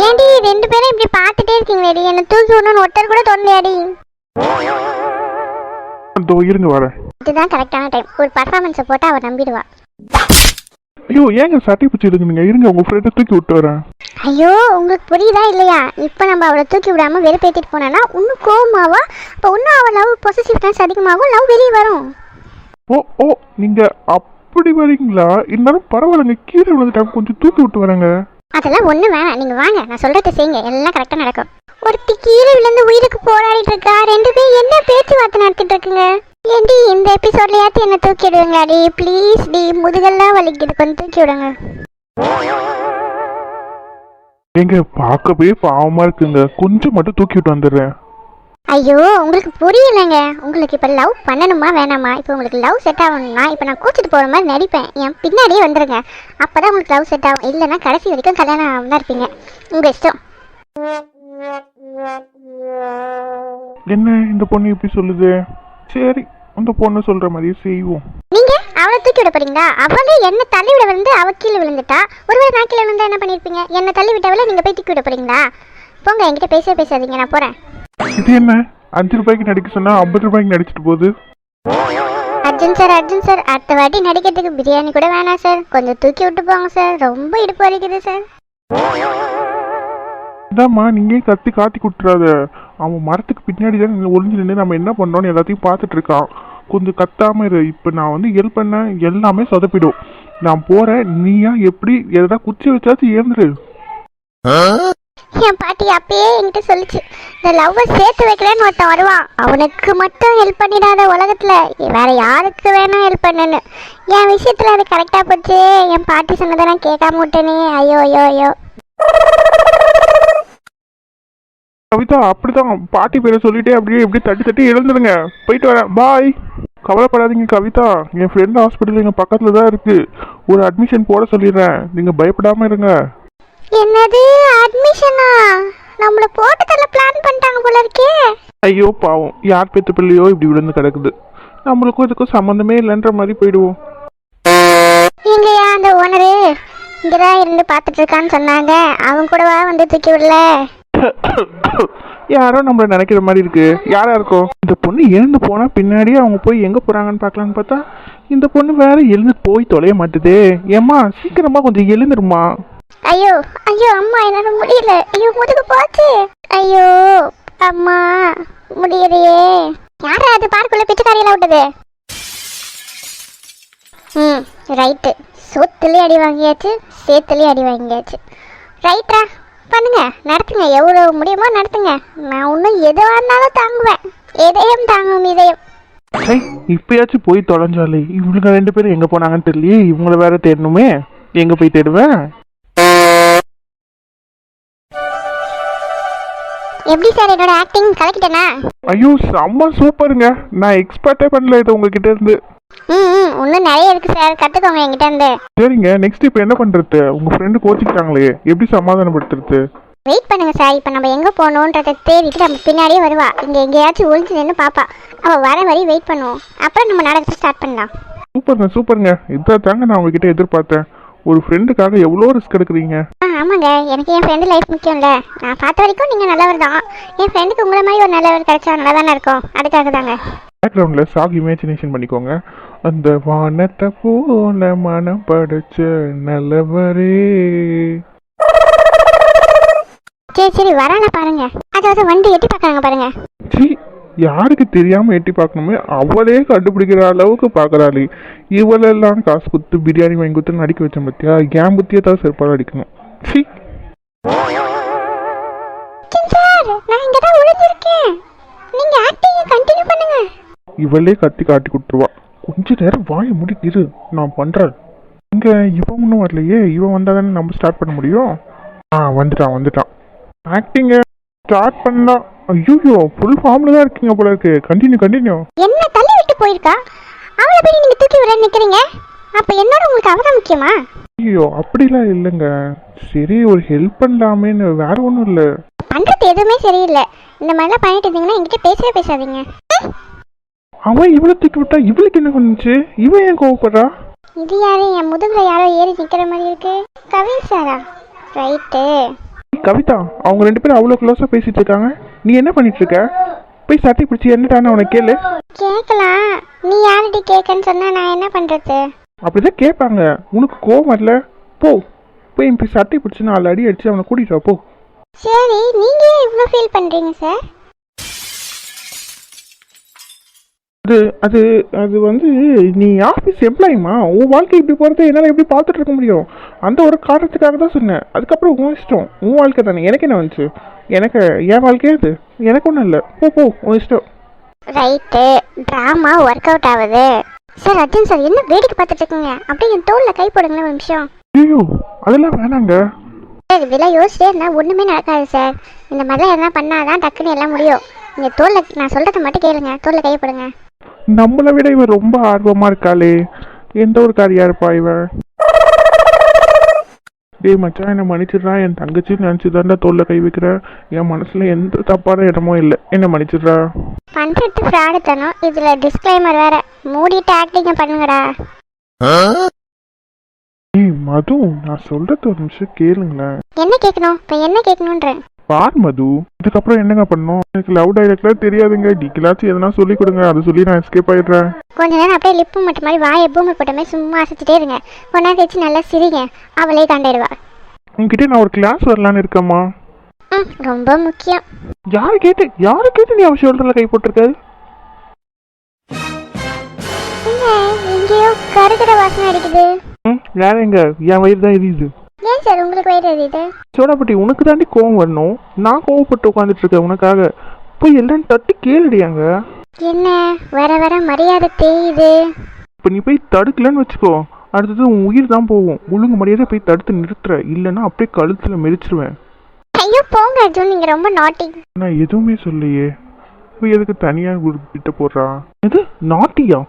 ஏண்டி ரெண்டு பேரும் இப்படி பார்த்துட்டே இருக்கீங்களேடி, என்ன தூக்கி விடணும்னு ஒருத்தர் கூட தோணலையாடி? இதோ இருங்க வரேன். இதுதான் கரெக்டான டைம். ஒரு பர்ஃபார்மன்ஸை போட்டு அவ நம்பிடுவா. ஐயோ ஏங்க சட்டை பிடிச்சி இருங்க, இருங்க உங்க ஃப்ரெண்டை தூக்கி விட்டு வரேன். ஐயோ உங்களுக்கு புரியுதா இல்லையா? இப்போ நம்ம அவளை தூக்கி விடாம வெறுப்பேற்றிட்டு போனா இன்னும் கோவமாவா? இப்போ இன்னும் அவள் லவ் பொசிசிவ்னஸ் அதிகமாகும், லவ் வெளியே வரும். ஓ ஓ நீங்க அப்படி வரீங்களா? இருந்தாலும் பரவாயில்லைங்க, கீழே விழுந்துட்டாங்க, கொஞ்சம் தூக்கி விட்டு வரேங்க. அதெல்லாம் ஒன்றும் வேணாம், நீங்கள் வாங்க, நான் சொல்கிறத செய்யுங்க, எல்லாம் கரெக்டாக நடக்கும். ஒருத்தி கீழே விழுந்து உயிருக்கு போராடிட்டு இருக்கா, ரெண்டு பேரும் என்ன பேச்சுவார்த்தை நடத்திட்டு இருக்குங்க. ஏண்டி இந்த எபிசோட்லயாச்சும் என்ன தூக்கி விடுவீங்களாடி ப்ளீஸ் டி, முதுகெல்லாம் வலிக்குது, கொஞ்சம் தூக்கி விடுங்க. எங்க பார்க்கவே பாவமா இருக்குங்க, கொஞ்சம் மட்டும் தூக்கி விட்டு வந்துடுறேன். ஐயோ உங்களுக்கு புரியலைங்க, உங்களுக்கு இப்போ லவ் பண்ணணுமா வேணாமா? இப்போ உங்களுக்கு லவ் செட் ஆகணும்னா இப்போ நான் கூச்சிட்டு போகிற மாதிரி நடிப்பேன், என் பின்னாடியே வந்துடுங்க, அப்போ தான் உங்களுக்கு லவ் செட் ஆகும். இல்லைன்னா கடைசி வரைக்கும் கல்யாணம் தான் இருப்பீங்க, உங்கள் இஷ்டம். என்ன இந்த பொண்ணு இப்படி சொல்லுது? சரி அந்த பொண்ணு சொல்ற மாதிரியே செய்வோம். நீங்க அவளை தூக்கி விட போறீங்களா? அவளே என்ன தள்ளி விட வந்து அவ கீழே விழுந்துட்டா, ஒருவேளை நான் கீழே விழுந்தா என்ன பண்ணிருப்பீங்க? என்ன தள்ளி விட்டவளை நீங்க போய் தூக்கி விட போறீங்களா? போங்க, என்கிட்ட பேசாதீங்க, நான் போறேன். இது என்ன 5 ரூபாய்க்கு நடிக்க சொன்னா 50 ரூபாய்க்கு நடிச்சிட்டு போகுது. அர்ஜுன் சார் அடுத்த வாட்டி நடிக்கிறதுக்கு பிரியாணி கூட வேணாம் சார், கொஞ்சம் தூக்கி விட்டு போங்க சார், ரொம்ப இடுப்பு வலிக்குது சார். இதாம்மா நீங்க கத்தி காட்டி குட்டுறாத, அவன் மரத்துக்கு பின்னாடி தான் ஒளிஞ்சு நின்று நம்ம என்ன பண்ணோம்னு எல்லாத்தையும் பார்த்துட்டு இருக்கான். கொஞ்சம் கத்தாம இரு. இப்போ நான் வந்து ஹெல்ப் பண்ண எல்லாமே சொதப்பிடும். நான் போறேன், நீயா எப்படி எதா குச்சி வச்சாச்சும் ஏந்துரு. என் பாட்டி அப்பயே என்கிட்ட சொல்லிச்சு, இந்த லவ்வை சேர்த்து வைக்கலன்னு ஒருத்தன் வருவான், அவனுக்கு மட்டும் ஹெல்ப் பண்ணிடாத, உலகத்துல வேற யாருக்கு வேணா ஹெல்ப் பண்ணுன்னு. என் விஷயத்துல அது கரெக்டா போச்சு. என் பாட்டி சொன்னதை நான் கேட்காம விட்டேனே, ஐயோ ஐயோ ஐயோ. கவிதா அப்படிதான் பாட்டி பேரை சொல்லிட்டே அப்படியே எப்படி தட்டி தட்டி எழுந்துருங்க. போயிட்டு வரேன், பாய். கவலைப்படாதீங்க கவிதா, என் ஃப்ரெண்ட் ஹாஸ்பிட்டல் எங்கள் பக்கத்தில் தான் இருக்கு, ஒரு அட்மிஷன் போட சொல்லிடுறேன், நீங்கள் பயப்படாமல் இருங்க. என்னது அட்மிஷனா? நம்மள போட்டு தள்ள பிளான் பண்ணிட்டாங்க போல இருக்கே. ஐயோ பாவம், யார் பெத்த பிள்ளையோ இப்படி விழுந்து கிடக்குது, நம்மளுக்கும் இதுக்கும் சம்மந்தமே இல்லைன்ற மாதிரி போயிடுவோம். எங்கயா அந்த ஓனரு இங்கதான் இருந்து பார்த்துட்டு இருக்கான்னு சொன்னாங்க, அவங்க கூடவா வந்து தூக்கி விடல? யாரோ நம்மள நினைக்கிற மாதிரி இருக்கு. யாரா இருக்கும்? இந்த பொண்ணு எழுந்து போனா பின்னாடியே அவங்க போய் எங்க போறாங்கன்னு பார்க்கலான்னு பார்த்தா இந்த பொண்ணு வேற எழுந்து போய் தொலைய மாட்டுதே. ஏம்மா சீக்கிரமா கொஞ்சம் எழுந்துருமா. ஐயோ ஐயோ அம்மா, என்னால முடியல, ஐயோ முதுகு போச்சு, ஐயோ அம்மா முடியலையே. யாரா அது பார்க்குள்ள பிச்சைக்காரியெல்லாம் விட்டது? ரைட்டு, சோத்துலேயே அடி வாங்கியாச்சு, சேத்துலேயே அடி வாங்கியாச்சு. ரைட்டா பண்ணுங்க, நடத்துங்க, எவ்வளோ முடியுமோ நடத்துங்க, நான் இன்னும் எதுவாக இருந்தாலும் தாங்குவேன், இதயம் தாங்கும் இதயம். இப்பயாச்சும் போய் தொலைஞ்சாலே. இவங்க 2 பேரும் எங்க போனாங்கன்னு தெரியலையே, இவங்கள வேற தேடணுமே, எங்க போய் தேடுவேன்? எப்படி சார் என்னோட ஆக்டிங் கலக்கிட்டேனா? ஐயோ செம்ம சூப்பருங்க, நான் எக்ஸ்பெக்டே பண்ணல இது உங்ககிட்ட இருந்து. இன்னும் நிறைய இருக்கு சார், கத்துக்கோங்க என்கிட்ட இருந்து. சரிங்க, நெக்ஸ்ட் இப்போ என்ன பண்றது? உங்க ஃப்ரெண்டு கோச்சிக்கிட்டாங்களே, எப்படி சமாதானப்படுத்துறது? வெயிட் பண்ணுங்க சார், இப்போ நம்ம எங்க போகணுன்றதை தேடிட்டு நம்ம பின்னாடியே வருவா, இங்க எங்கேயாச்சும் ஒளிஞ்சு நின்று பாப்பா, அவ வர வரை வெயிட் பண்ணுவோம், அப்புறம் நம்ம நாடகத்தை ஸ்டார்ட் பண்ணலாம். சூப்பருங்க, இதான் தாங்க நான் உங்ககிட்ட எதிர்பார்த்தேன். ஒரு ஃப்ரெண்டுக்காக எவ்வளோ ரிஸ்க் எடுக்கிறீங்க. ஆமாங்க, எனக்கு என் ஃப்ரெண்டு லைஃப் முக்கியம்ல. நான் பார்த்த வரைக்கும் நீங்கள் நல்லவர் தான், என் ஃப்ரெண்டுக்கு உங்களை மாதிரி ஒரு நல்லவர் கிடைச்சா நல்லா தானே இருக்கும், அதுக்காக தாங்க. பேக்ரவுண்டில் சாங் இமேஜினேஷன் பண்ணிக்கோங்க. அந்த வானத்தை போல மனம் படைச்ச நல்லவரே. சரி வரான பாருங்க, அதாவது வந்து எட்டி பார்க்கறாங்க பாருங்க. யாருக்கு தெரியாம எட்டி பார்க்கணுமே, அவளே கண்டுபிடிக்கிற அளவுக்கு பார்க்கறாளே. இவளெல்லாம் காசு கொடுத்து பிரியாணி வாங்கி கொடுத்து நடிக்க வச்ச பத்தியா, ஏன் புத்தியை தான் செருப்பால் அடிக்கணும். இவளே கத்தி காட்டி கொடுத்துருவா. கொஞ்ச நேரம் வாய முடிக்கிது, நான் பண்றேன். இங்க இவன் ஒன்றும் வரலையே, இவன் வந்தா தானே நம்ம ஸ்டார்ட் பண்ண முடியும். வந்துட்டான். ஆக்டிங்க ஸ்டார்ட் பண்ணலாம். ஐயோ ஃபுல் ஃபார்ம்ல தான் இருக்கீங்க போல இருக்கு. கண்டினியூ. என்ன தள்ளி விட்டு போயிருக்கா, அவளை போய் நீங்க தூக்கி விட நிக்கிறீங்க, அப்ப என்னோட உங்களுக்கு அவதான் முக்கியமா? ஐயோ அப்படிலாம் இல்லைங்க, சரி ஒரு ஹெல்ப் பண்ணலாமேன்னு, வேற ஒன்றும் இல்லை. பண்றது எதுவுமே சரியில்லை, இந்த மாதிரிலாம் பண்ணிட்டு இருந்தீங்கன்னா என்கிட்ட பேசவே பேசாதீங்க. அவன் இவளை தூக்கி விட்டா இவளுக்கு என்ன பண்ணுச்சு? இவன் ஏன் கோவப்படுறா? இது யாரு என் முதுகுல யாரோ ஏறி நிக்கிற மாதிரி இருக்கு? கவின் சாரா? ரைட்டு. கவிதா, அவங்க 2 பேரும் அவ்வளோ க்ளோஸாக பேசிட்டு இருக்காங்க. நீ என்ன பண்ணிட்டு இருக்க? போய் சட்டை பிடிச்சி என்னட்டான்னு அவனை கேளு. கேட்கலாம். நீ யார்கிட்ட கேட்கன்னு சொன்னா நான் என்ன பண்றது? அப்படிதான் கேட்பாங்க. உனக்கு கோவம் வரல? போ போய் போய் சட்டை பிடிச்சி 4 அடி அடிச்சு அவனை கூட்டிட்டு வா போ. சரி, நீங்க ஏன் இவ்வளோ ஃபீல் பண்றீங்க சார்? அது அது அது வந்து நீ ஆஃபீஸ் எம்ப்ளாயிமா, உன் வாழ்க்கை இப்படி போகிறத என்னால் எப்படி பார்த்துட்டு இருக்க முடியும்? அந்த ஒரு காரணத்துக்காக தான் சொன்னேன். அதுக்கப்புறம் உன் இஷ்டம், உன் வாழ்க்கை தானே. எனக்கு என்ன வந்துச்சு? எனக்கு என் வாழ்க்கையே அது, எனக்கு ஒன்றும் இல்லை. போ போ உன் இஷ்டம். ரைட்டு, ட்ராமா ஒர்க் அவுட் ஆகுது. சார் அர்ஜுன் சார் என்ன வேடிக்கை பார்த்துட்டு இருக்கீங்க? அப்படியே என் தோளில் கை போடுங்களேன் ஒரு நிமிஷம். ஐயோ அதெல்லாம் வேணாங்க சார். இதெல்லாம் யோசிச்சிட்டே இருந்தால் ஒன்றுமே நடக்காது சார். இந்த மாதிரிலாம் எதனா பண்ணாதான் டக்குன்னு எல்லாம் முடியும். நீங்கள் தோளில் நான் சொல்கிறத மட்டும் கேளுங்க, தோளில் கை போடுங்க. நம்மளை விட இவன் ரொம்ப ஆர்வமாக இருக்காளே, எந்த ஒரு காரியா இருப்பா இவன்? டேய் மச்சான், என்னை மன்னிச்சிடுறா. என் தங்கச்சின்னு நினச்சி தாண்டா தோளில் கை வைக்கிறேன். என் மனசில் எந்த தப்பான இடமும் இல்லை. என்ன மன்னிச்சிடுறா. பண்ணுறது ஃப்ராடு தனம். இதில் டிஸ்க்ளைமர் வேற. மூடிட்டு ஆக்டிங்க பண்ணுங்கடா. ஏய் மது, நான் சொல்கிறது ஒரு நிமிஷம் கேளுங்களேன். என்ன கேட்கணும்? இப்போ என்ன கேட்கணுன்றேன். பார் மது, இதுக்கப்புறம் என்னங்க பண்ணணும்? எனக்கு லவ் டைரக்ட்லாம் தெரியாதுங்க. டிக்கலாச்சும் எதனா சொல்லி கொடுங்க, அதை சொல்லி நான் எஸ்கேப் ஆயிடுறேன். கொஞ்ச நேரம் அப்படியே லிப்பு மட்டும் மாதிரி வாயை பூமி போட்ட மாதிரி சும்மா அசைச்சிட்டே இருங்க. கொஞ்ச நேரம் கழிச்சு நல்லா சிரிங்க, அவளே கண்டிடுவா. உங்ககிட்ட நான் ஒரு கிளாஸ் வரலான்னு இருக்கேம்மா. ரொம்ப முக்கியம். யாரு கேட்டு நீ அவன் ஷோல்டரில் கை போட்டிருக்க? எங்கேயோ கருகிற வாசனை அடிக்குது. வேற எங்க? என் வயிறு தான் எரியுது. ஏன் சார் உங்களுக்கு வயிறு எரியுது? சோடாப்பட்டி, உனக்கு தாண்டி கோவம் வரணும். நான் கோவப்பட்டு உட்காந்துட்டு இருக்கேன் உனக்காக. போய் எல்லாம் தட்டி கேளுடியாங்க. என்ன வர வர மரியாதை தேயுது. இப்போ நீ போய் தடுக்கலன்னு வச்சுக்கோ, அடுத்தது உன் உயிர் தான் போகும். ஒழுங்கு மரியாதை போய் தடுத்து நிறுத்துற, இல்லைன்னா அப்படியே கழுத்தில் மெரிச்சிருவேன். ஐயோ போங்க அர்ஜுன், நீங்க ரொம்ப நாட்டி. நான் எதுவுமே சொல்லையே, இப்போ எதுக்கு தனியாக கிட்ட போடுறா? எது நாட்டியா?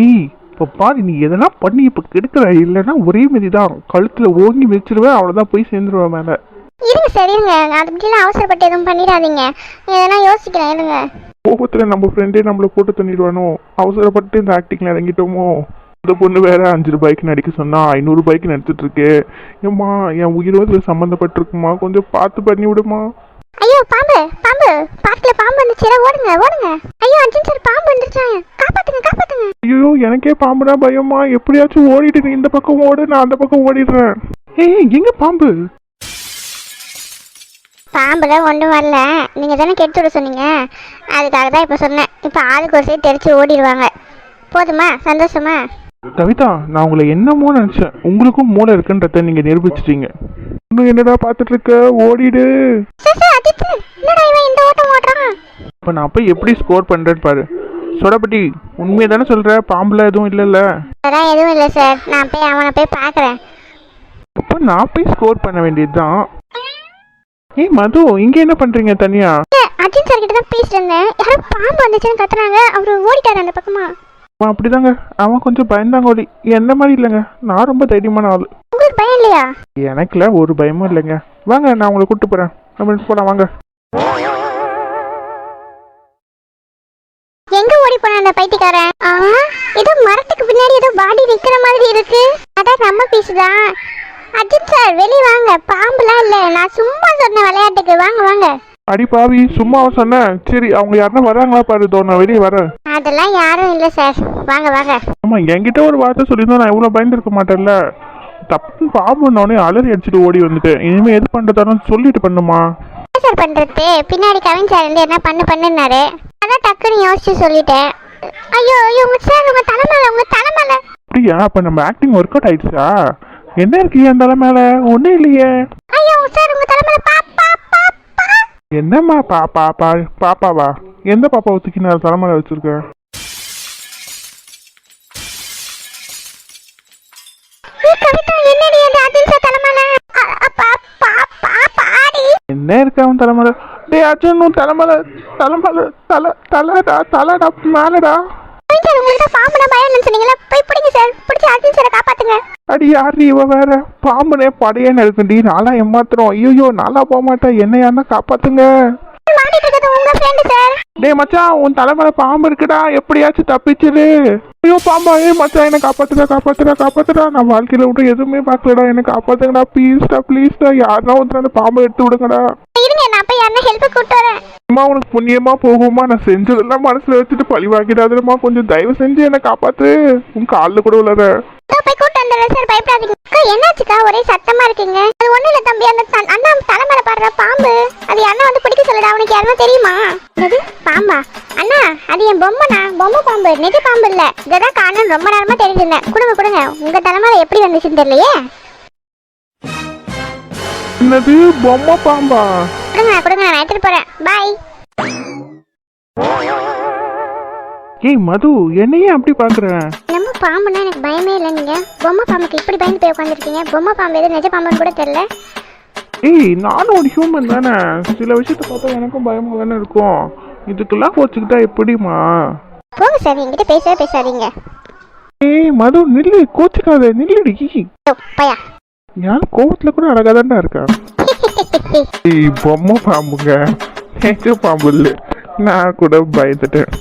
ஏய் இப்போ பாரு, நீ எதனா பண்ணி இப்போ கெடுக்கிற, இல்லைன்னா ஒரே மாரி தான் கழுத்தில் ஓங்கி மிதிச்சிருவேன். அவ்வளோதான், போய் சேர்ந்துருவேன் மேலே. இருங்க சார் இருங்க, அதுக்கெல்லாம் அவசரப்பட்டு எதுவும் பண்ணிடாதீங்க. எதனா யோசிக்கிறேன், இருங்க. கோபத்தில் நம்ம ஃப்ரெண்டே நம்மளை போட்டு தண்ணிடுவானோ? அவசரப்பட்டு இந்த ஆக்டிங்கில் இறங்கிட்டோமோ? இந்த பொண்ணு வேற 5 ரூபாய்க்கு நடிக்க சொன்னா 500 ரூபாய்க்கு நடிச்சிட்டு இருக்கு. ஏம்மா, என் உயிரோடு இதில் சம்மந்தப்பட்டிருக்குமா? கொஞ்சம் பார்த்து பண்ணி விடுமா. ஐயோ பாம்பு பாம்பு, பார்க்கல பாம்பு வந்துச்சு, ஓடுங்க ஓடுங்க. ஐயோ அர்ஜுன் சார், பாம்பு வந்துருச்சாங்க, காப்பாத்துங்க காப்பாத்துங்க. ஐயோ எனக்கே பாம்புனா பயமா. எப்படியாச்சும் ஓடிட்டு நீ இந்த பக்கம் ஓடு, நான் அந்த பக்கம் ஓடிடுறேன். ஏய் எங்க பாம்பு? பாம்புல ஒன்றும் வரல, நீங்கள் தானே கெடுத்து விட சொன்னீங்க, அதுக்காக தான் இப்போ சொன்னேன். இப்போ ஆளுக்கு ஒரு சைடு தெரிச்சு ஓடிடுவாங்க. போதுமா? சந்தோஷமா? கவிதா, நான் உங்களை என்னமோ நினைச்சேன். உங்களுக்கும் மூளை இருக்குன்றத நீங்க நிரூபிச்சிட்டீங்க. இன்னும் என்னடா பார்த்துட்டு இருக்க? ஓடிடு. என்னடா இவன் இந்த ஓட்டம் ஓடுறான்? இப்போ நான் போய் எப்படி ஸ்கோர் பண்றேன்னு பாரு. சோடாப்பட்டி, உண்மையை தானே சொல்ற? பாம்புல எதுவும் இல்லைல்ல? அதெல்லாம் எதுவும் இல்லை சார். நான் போய் அவனை போய் பார்க்குறேன். அப்போ நான் போய் ஸ்கோர் பண்ண வேண்டியதுதான். ஏய் மது, இங்க என்ன பண்றீங்க தனியா? அர்ஜுன் சார் கிட்ட தான் பேசிட்டு இருந்தேன். யாரும் பாம்பு வந்துச்சுன்னு கத்துறாங்க. அவரு ஓடிட்டாரு அந்த பக்கமா. அவன் அப்படிதாங்க, அவன் கொஞ்சம் பயந்தாங்க. ஓடி என்ன மாதிரி இல்லைங்க, நான் ரொம்ப தைரியமான ஆளு. உங்களுக்கு பயம் இல்லையா? எனக்குல ஒரு பயமும் இல்லைங்க. வாங்க, நான் உங்களை கூப்பிட்டு போறேன். நம்ம போலாம் வாங்க. எங்க ஓடி போன அந்த பைத்தியக்காரன்? ஏதோ மரத்துக்கு பின்னாடி ஏதோ பாடி நிக்கிற மாதிரி இருக்கு. அதான் நம்ம பீஸுதான். அர்ஜுன் சார் வெளியே வாங்க, பாம்புலாம் இல்ல, நான் சும்மா சொன்ன விளையாட்டுக்கு. வாங்க வாங்க. அடி பாவி, சும்மாவா சொன்னேன்? சரி, அவங்க யாருன்னா வராங்களா பாரு, தோ நான் வெளியே வரேன். அதெல்லாம் யாரும் இல்லை சார், வாங்க வாங்க. ஆமா, என்கிட்ட ஒரு வார்த்தை சொல்லியிருந்தா நான் இவ்வளோ பயந்துருக்க மாட்டேன்ல. தப்பு பாம்புன்னொடனே அலறி அடிச்சுட்டு ஓடி வந்துட்டேன். இனிமே எது பண்றதானு சொல்லிட்டு பண்ணுமா? என்ன சார் பண்றது? பின்னாடி கவின் சார் வந்து என்ன பண்ணுனாரு, அதான் டக்குன்னு யோசிச்சு சொல்லிட்டேன். ஐயோ ஐயோ உங்க சார், உங்க தலைமையில உங்க தலைமையில. அப்படியா? அப்ப நம்ம ஆக்டிங் ஒர்க் அவுட் ஆயிடுச்சா? என்ன இருக்கு என் தலை மேல? ஒன்னும் இல்லையே. ஐயோ சார், உங்க தலைமையில பாப்பா பாப்பா. என்னம்மா பாப்பாவா? எந்த பாப்பாவை தூக்கி நான் தலைமையில வச்சிருக்கேன்? என்ன இருக்கு அவன் தலைமையில? டேய் அர்ஜுன், உன் தலைமையில தலைடா மேலடா. அடி யாரு இவ வேற? பாம்புனே படையே இருக்குண்டி. நான்லாம் ஏமாத்துறோம். ஐயோ நான்லாம் போக மாட்டேன். என்ன யாருன்னா காப்பாத்துங்க. டேய் மச்சான், உன் தலைமையில பாம்பு இருக்குடா, எப்படியாச்சும் தப்பிச்சிரு. ஐயோ பாம்பா, மச்சான் என்ன காப்பாத்துடா. நான் வாழ்க்கையில விட்டு எதுவுமே பார்க்கலடா, எனக்கு காப்பாத்துங்கடா, ப்ளீஸ்டா யாருன்னா ஒருத்தர் அந்த பாம்பை எடுத்து விடுங்கடா. இருங்க, நான் போய் யாருன்னா ஹெல்ப் கூப்பிட்டு வரேன். அம்மா உனக்கு புண்ணியமா போகுமா, நான் செஞ்சதெல்லாம் மனசுல வச்சுட்டு பழி வாங்கிடாதுமா, கொஞ்சம் தயவு செஞ்சு என்ன காப்பாத்து, உன் காலில் கூட விழற. போய் கூட்டு வந்துடுறேன் சார், பயப்படாதீங்க. அக்கா என்னாச்சுக்கா, ஒரே சத்தமா இருக்குங்க. அது ஒண்ணு இல்ல தம்பி, அந்த அண்ணா தலை மேல பாடுற பாம்பு, அது அண்ணா வந்து பிடிக்க சொல்லுடா. அவனுக்கு யாருன்னா தெரியுமா? அது பாம்பா? அண்ணா அது என் பொம்மை பாம்பு, நிஜ பாம்பு இல்ல. இதான் காரணம் ரொம்ப நேரமா தெரியுதுங்க. கொடுங்க, உங்க தலைமையில எப்படி வந்துச்சுன்னு தெரியலையே. என்னது பொம்மை பாம்பா? கொடுங்க, நான் எடுத்துட்டு போறேன். பாய். ஏய் மது, என்னையே அப்படி பாக்குற? நம்ம பாம்புன்னா எனக்கு பயமே இல்லை. நீங்க பொம்மை பாம்புக்கு இப்படி பயந்து போய் உட்காந்துருக்கீங்க. பொம்மை பாம்பு எது நிஜ பாம்புன்னு கூட தெரியல. ஏய் நானும் ஒரு ஹியூமன் தானே, சில விஷயத்த பார்த்தா எனக்கும் பயமா தானே இருக்கும். இதுக்கெல்லாம் கோச்சுக்கிட்டா எப்படிமா? போங்க சார், என்கிட்ட பேசாதீங்க. ஏய் மது நில்லு, கோச்சுக்காத, நில்லுடி. பையா யாரும் கோவத்துல கூட அழகா தான்டா இருக்கா. ஏய் பொம்மை பாம்புங்க, நிஜ பாம்பு இல்லை, நான் கூட பயந்துட்டேன்.